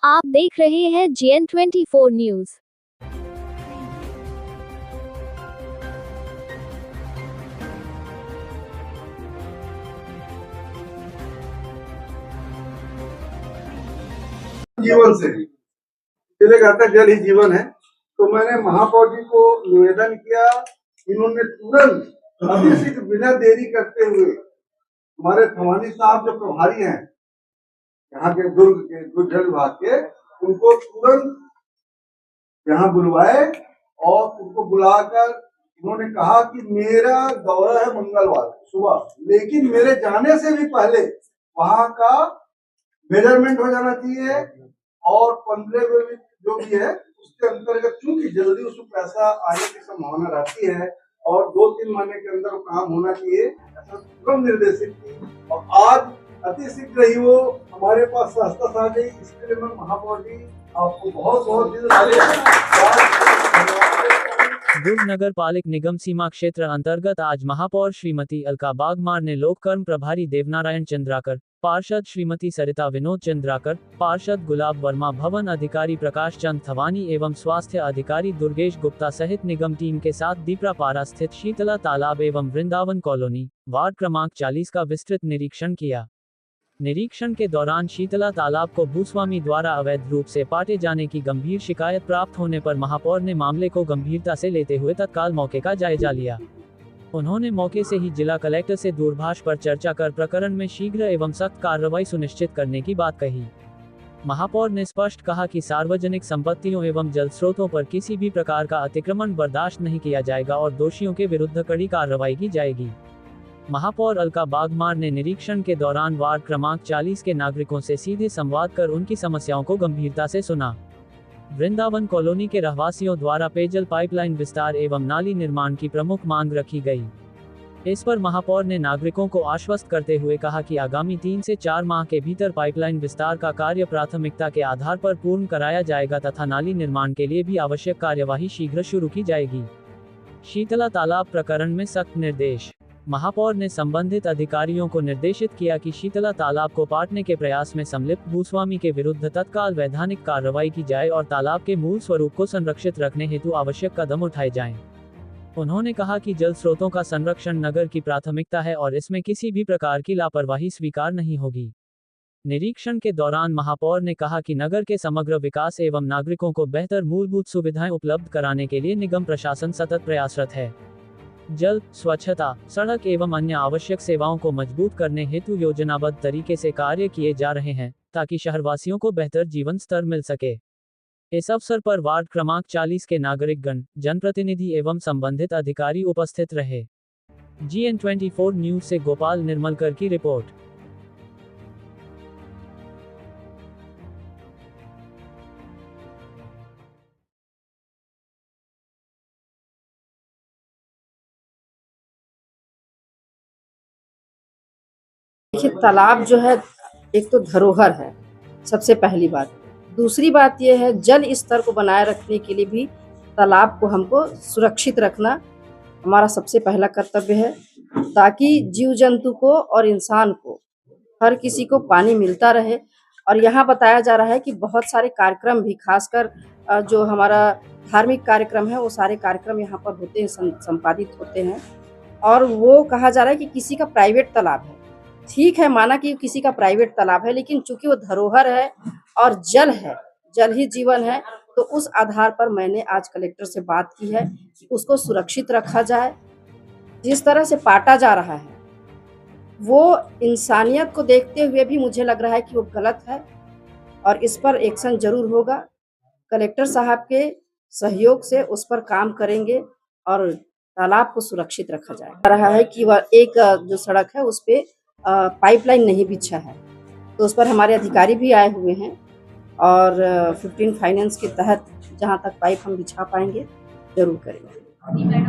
आप देख रहे हैं GN24 न्यूज। जीवन से इसलिए कहता है जल ही जीवन है। तो मैंने महापौर जी को निवेदन किया, इन्होंने तुरंत अतिशीघ्र बिना देरी करते हुए हमारे थवानी साहब जो प्रभारी हैं यहाँ के दुर्ग के जल विभाग के, उनको तुरंत यहाँ बुलवाए और उनको बुलाकर उन्होंने कहा कि मेरा दौरा है मंगलवार सुबह, लेकिन मेरे जाने से भी पहले वहां का मेजरमेंट हो जाना चाहिए और 15 जो भी है उसके अंतर्गत, चूंकि जल्दी उसको पैसा आने की संभावना रहती है और 2-3 महीने के अंदर वो काम होना चाहिए, ऐसा तुरंत निर्देशित की। और आज अतिशीघ्र ही वो हमारे पास रास्ता आ गई। इसके लिए मैं महापौर जी आपको बहुत बहुत दिल दुर्ग नगर पालिक निगम सीमा क्षेत्र अंतर्गत आज महापौर श्रीमती अलका बागमार ने लोक कर्म प्रभारी देवनारायण चंद्राकर, पार्षद श्रीमती सरिता विनोद चंद्राकर, पार्षद गुलाब वर्मा, भवन अधिकारी प्रकाश चंद थवानी एवं स्वास्थ्य अधिकारी दुर्गेश गुप्ता सहित निगम टीम के साथ दीपरापारा स्थित शीतला तालाब एवं वृंदावन कॉलोनी वार्ड क्रमांक 40 का विस्तृत निरीक्षण किया। निरीक्षण के दौरान शीतला तालाब को भूस्वामी द्वारा अवैध रूप से पाटे जाने की गंभीर शिकायत प्राप्त होने पर महापौर ने मामले को गंभीरता से लेते हुए तत्काल मौके का जायजा लिया। उन्होंने मौके से ही जिला कलेक्टर से दूरभाष पर चर्चा कर प्रकरण में शीघ्र एवं सख्त कार्रवाई सुनिश्चित करने की बात कही। महापौर ने स्पष्ट कहा कि सार्वजनिक संपत्तियों एवं जल स्रोतों पर किसी भी प्रकार का अतिक्रमण बर्दाश्त नहीं किया जाएगा और दोषियों के विरुद्ध कड़ी कार्रवाई की जाएगी। महापौर अलका बागमार ने निरीक्षण के दौरान वार्ड क्रमांक 40 के नागरिकों से सीधे संवाद कर उनकी समस्याओं को गंभीरता से सुना। वृंदावन कॉलोनी के रहवासियों द्वारा पेयजल पाइपलाइन विस्तार एवं नाली निर्माण की प्रमुख मांग रखी गई। इस पर महापौर ने नागरिकों को आश्वस्त करते हुए कहा कि आगामी 3 से 4 माह के भीतर पाइपलाइन विस्तार का कार्य प्राथमिकता के आधार पर पूर्ण कराया जाएगा तथा नाली निर्माण के लिए भी आवश्यक कार्यवाही शीघ्र शुरू की जाएगी। शीतला तालाब प्रकरण में सख्त निर्देश। महापौर ने संबंधित अधिकारियों को निर्देशित किया कि शीतला तालाब को पाटने के प्रयास में संलिप्त भूस्वामी के विरुद्ध तत्काल वैधानिक कार्रवाई की जाए और तालाब के मूल स्वरूप को संरक्षित रखने हेतु आवश्यक कदम उठाए जाएं। उन्होंने कहा कि जल स्रोतों का संरक्षण नगर की प्राथमिकता है और इसमें किसी भी प्रकार की लापरवाही स्वीकार नहीं होगी। निरीक्षण के दौरान महापौर ने कहा कि नगर के समग्र विकास एवं नागरिकों को बेहतर मूलभूत सुविधाएं उपलब्ध कराने के लिए निगम प्रशासन सतत प्रयासरत है। जल, स्वच्छता, सड़क एवं अन्य आवश्यक सेवाओं को मजबूत करने हेतु योजनाबद्ध तरीके से कार्य किए जा रहे हैं ताकि शहरवासियों को बेहतर जीवन स्तर मिल सके। इस अवसर पर वार्ड क्रमांक 40 के नागरिकगण, जनप्रतिनिधि एवं संबंधित अधिकारी उपस्थित रहे। GN24 न्यूज से गोपाल निर्मलकर की रिपोर्ट। देखिए, तालाब जो है एक तो धरोहर है, सबसे पहली बात। दूसरी बात यह है, जल स्तर को बनाए रखने के लिए भी तालाब को हमको सुरक्षित रखना हमारा सबसे पहला कर्तव्य है, ताकि जीव जंतु को और इंसान को, हर किसी को पानी मिलता रहे। और यहाँ बताया जा रहा है कि बहुत सारे कार्यक्रम भी, खासकर जो हमारा धार्मिक कार्यक्रम है, वो सारे कार्यक्रम यहाँ पर होते हैं, संपादित होते हैं। और वो कहा जा रहा है कि किसी का प्राइवेट तालाब है। ठीक है, माना कि किसी का प्राइवेट तालाब है, लेकिन चूंकि वो धरोहर है और जल है, जल ही जीवन है, तो उस आधार पर मैंने आज कलेक्टर से बात की है कि उसको सुरक्षित रखा जाए। जिस तरह से पाटा जा रहा है वो इंसानियत को देखते हुए भी मुझे लग रहा है कि वो गलत है और इस पर एक्शन जरूर होगा। कलेक्टर साहब के सहयोग से उस पर काम करेंगे और तालाब को सुरक्षित रखा जाए। रहा है कि वह एक जो सड़क है उस पे पाइपलाइन नहीं बिछा है, तो उस पर हमारे अधिकारी भी आए हुए हैं और 15 फाइनेंस के तहत जहां तक पाइप हम बिछा पाएंगे जरूर करेंगे।